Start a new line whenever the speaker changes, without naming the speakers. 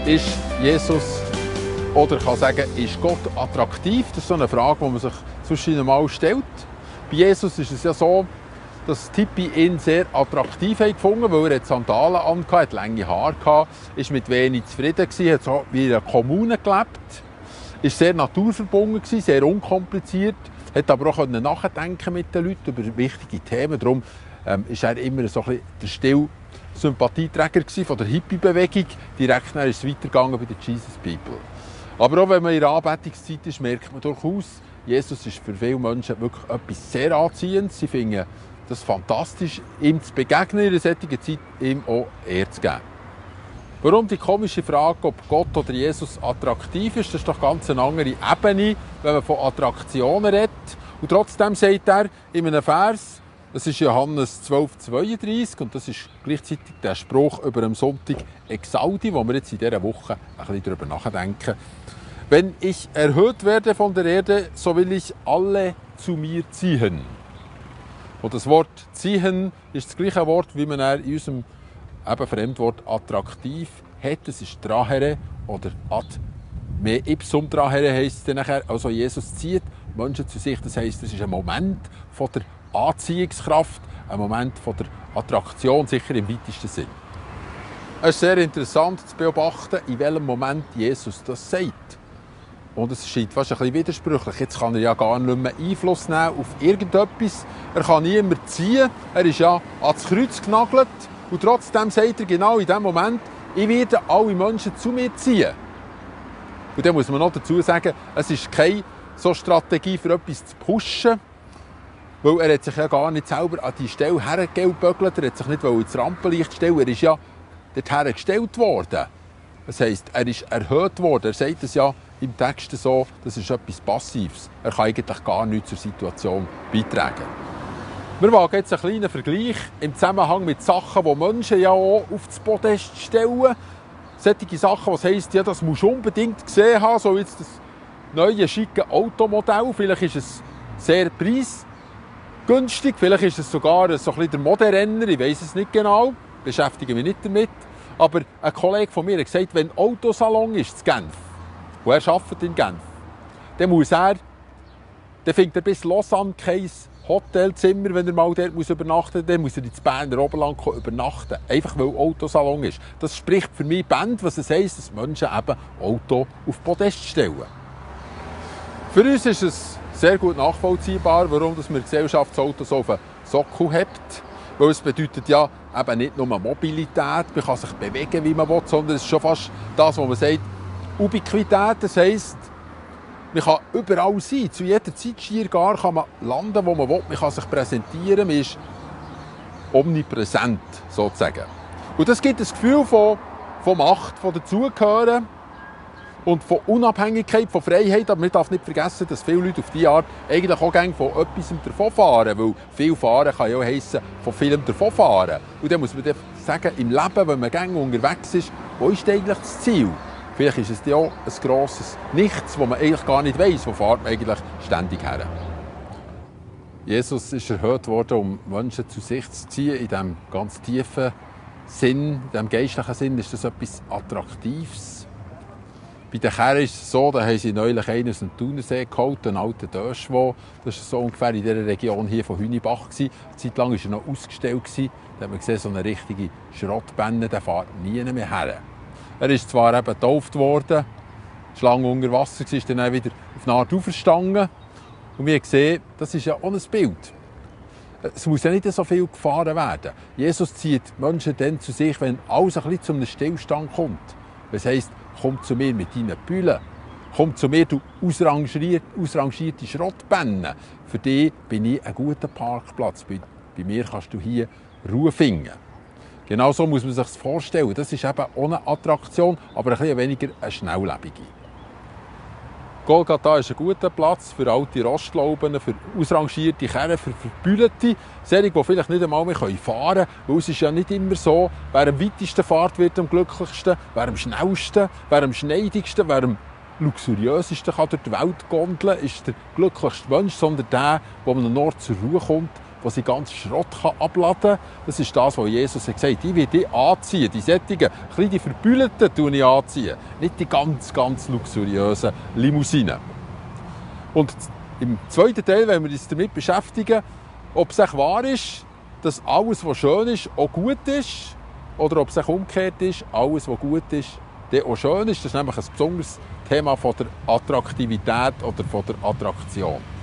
Ist Jesus, oder ich kann sagen, ist Gott attraktiv? Das ist so eine Frage, die man sich zwischen mal stellt. Bei Jesus ist es ja so, dass Tippi ihn sehr attraktiv gefunden hat, weil er Sandalen anhatte, hat lange Haare gehabt, ist mit wenig zufrieden gewesen, hat so wie in einer Kommune gelebt, ist sehr naturverbunden gewesen, sehr unkompliziert, hat aber auch nachdenken mit den Leuten über wichtige Themen. Darum ist er immer so ein bisschen der stille Sympathieträger von der Hippie-Bewegung. Direkt dann ist es weitergegangen bei den Jesus People. Aber auch wenn man in der Anbetungszeit ist, merkt man durchaus, Jesus ist für viele Menschen wirklich etwas sehr Anziehendes. Sie finden das fantastisch, ihm zu begegnen, in einer solchen Zeit ihm auch Ehre zu geben. Warum die komische Frage, ob Gott oder Jesus attraktiv ist, das ist doch ganz eine andere Ebene, wenn man von Attraktionen redet. Und trotzdem sagt er in einem Vers, das ist Johannes 12,32 und das ist gleichzeitig der Spruch über den Sonntag Exaudi, wo wir jetzt in dieser Woche ein bisschen darüber nachdenken. Wenn ich erhöht werde von der Erde, so will ich alle zu mir ziehen. Und das Wort ziehen ist das gleiche Wort, wie man in unserem Fremdwort attraktiv hat. Das ist trahere oder ad me ipsum trahere heisst es dann nachher. Also Jesus zieht Menschen zu sich. Das heisst, es ist ein Moment von der Anziehungskraft, ein Moment von der Attraktion, sicher im weitesten Sinn. Es ist sehr interessant zu beobachten, in welchem Moment Jesus das sagt. Und es scheint fast ein bisschen widersprüchlich. Jetzt kann er ja gar nicht mehr Einfluss nehmen auf irgendetwas. Er kann niemand ziehen. Er ist ja ans Kreuz genagelt. Und trotzdem sagt er genau in dem Moment, ich werde alle Menschen zu mir ziehen. Und dann muss man noch dazu sagen, es ist keine so Strategie für etwas zu pushen, weil er hat sich ja gar nicht selber an die Stelle hergebögelt. Er hat sich nicht ins Rampenlicht stellen. Er ist ja dorthin gestellt worden. Das heisst, er ist erhöht worden. Er sagt es ja im Text so, das ist etwas Passives. Er kann eigentlich gar nichts zur Situation beitragen. Wir wagen jetzt einen kleinen Vergleich im Zusammenhang mit Sachen, die Menschen ja auch auf das Podest stellen. Solche Sachen, was heisst, ja, das musst du unbedingt gesehen haben, so wie jetzt das neue, schicke Automodell. Vielleicht ist es sehr preisgünstig, vielleicht ist es sogar so ein bisschen der Moderenner, ich weiss es nicht genau, beschäftige mich nicht damit. Aber ein Kollege von mir hat gesagt, wenn ein Autosalon ist in Genf, und er arbeitet in Genf, dann findet er bis Lausanne kein Hotelzimmer, wenn er mal dort übernachten muss. Dann muss er ins Berner Oberland übernachten. Einfach weil Autosalon ist. Das spricht für mich Band, was es heisst, dass Menschen eben Auto auf Podest stellen. Für uns ist es sehr gut nachvollziehbar, warum wir Gesellschaftsautos so auf den Sockel hebt. Weil es bedeutet ja eben nicht nur Mobilität, man kann sich bewegen, wie man will, sondern es ist schon fast das, was man sagt, Ubiquität. Das heisst, man kann überall sein, zu jeder Zeit schier gar kann man landen, wo man will, man kann sich präsentieren, man ist omnipräsent sozusagen. Und das gibt ein Gefühl von Macht, von Dazugehören und von Unabhängigkeit, von Freiheit. Aber man darf nicht vergessen, dass viele Leute auf diese Art eigentlich auch gerne von etwas davonfahren. Weil viel fahren kann ja auch heissen, von vielem davonfahren. Und dann muss man dann sagen, im Leben, wenn man gerne unterwegs ist, wo ist eigentlich das Ziel? Vielleicht ist es ja auch ein grosses Nichts, wo man eigentlich gar nicht weiss, wo fährt man eigentlich ständig her. Jesus ist erhöht worden, um Menschen zu sich zu ziehen. In diesem ganz tiefen Sinn, in diesem geistlichen Sinn, ist das etwas Attraktives. Bei den Kerren ist es so, da haben sie neulich einen aus dem Thunersee geholt, einen alten Döschwo. Das war so ungefähr in dieser Region hier von Hünibach. Eine Zeit lang war er noch ausgestellt. Da hat man gesehen, so eine richtige Schrottbänne, der fährt nie mehr her. Er ist zwar eben getauft worden, die Schlange unter Wasser war, ist dann wieder auf eine Art auferstanden. Und wir sehen, das ist ja auch ein Bild. Es muss ja nicht so viel gefahren werden. Jesus zieht Menschen dann zu sich, wenn alles ein bisschen zu einem Stillstand kommt. Das heisst, komm zu mir mit deinen Bühlen. Komm zu mir, du ausrangierte Schrottbänne. Für dich bin ich ein guter Parkplatz. Bei mir kannst du hier Ruhe finden. Genau so muss man sich das vorstellen. Das ist eben auch eine Attraktion, aber ein bisschen weniger eine schnelllebige. Golgatha ist ein guter Platz für alte Rostlauben, für ausrangierte Kerren, für Verbühlte, solche, die vielleicht nicht einmal mehr fahren können. Weil es ist ja nicht immer so, wer am weitesten fährt, wird am glücklichsten, wer am schnellsten, wer am schneidigsten, wer am luxuriösesten kann durch die Welt gondeln, ist der glücklichste Mensch, sondern der an einem Ort zur Ruhe kommt, wo sie ganz Schrott abladen kann. Das ist das, was Jesus hat gesagt. Ich will die anziehen, die sättigen, die verbühlten tue ich anziehen. Nicht die ganz, ganz luxuriösen Limousinen. Und im zweiten Teil wollen wir uns damit beschäftigen, ob es echt wahr ist, dass alles, was schön ist, auch gut ist. Oder ob es echt umgekehrt ist, alles, was gut ist, der auch schön ist. Das ist nämlich ein besonderes Thema von der Attraktivität oder von der Attraktion.